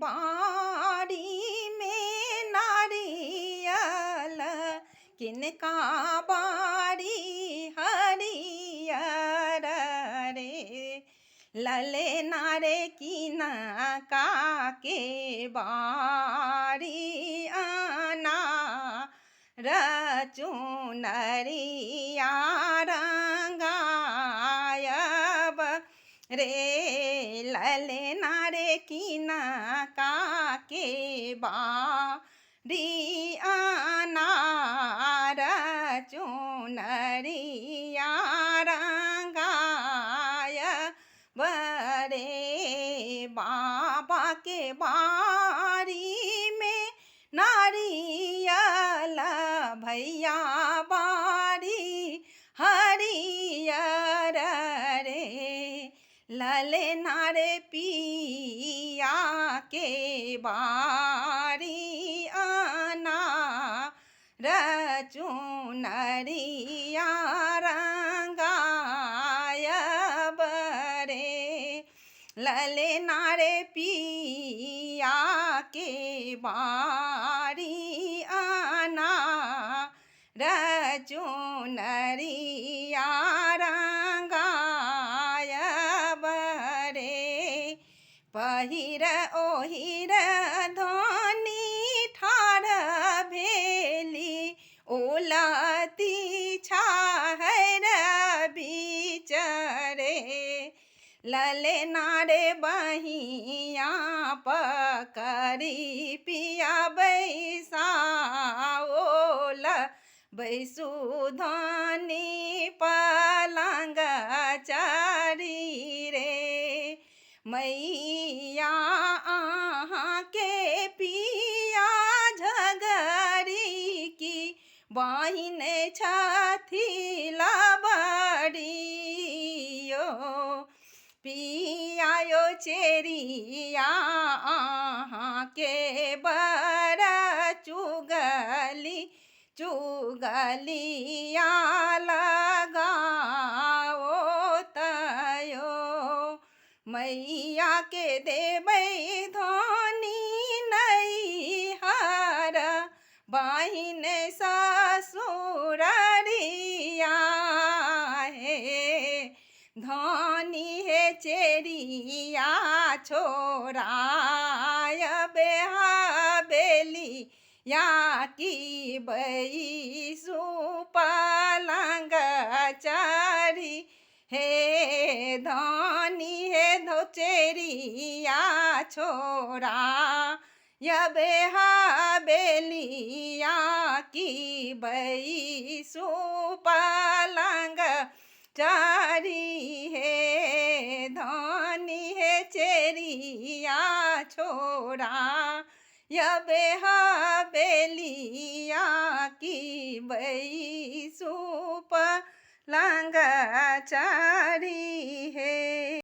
बाड़ी में नारियल किनका बाड़ी हरियर रे लले नारे किना काके बारी आना रचुनरिया रंगायब रे लले नारे किना काके बारी आना रचुनरिया बरे बाबा के बारी में नारियल भैया बारी हरियर रे लले नारे पिया के बारी आना रचुनरिया रंगायब रे लले नारे पिया के बारी आना रचुनरिया रंगायब रे पहिर ओहिर धनी ठाड़ भेली ओलती छाहर बिचरे लले नारे बहिया पकड़ी पिया बैसा ओल बैसु धनी पलंग चारी रे मैया आहाँ के पिया झगरी की बहिन छथी लबड़ियो पियायो चेरिया आहाँ के बर चुगलिया लगाओ तयो मैया के देबै धनी नैहर बहिन ससुररिया हे धनी हे चेरिया छोराय बेली या की बैसु पलंग चारी हे धनी हे धोचेरिया छोरा यबे बेलिया की बैसु पलंग चारी हे धनी हे चेरिया छोरा यबे बेलिया की बैसु पलंग चारी हे।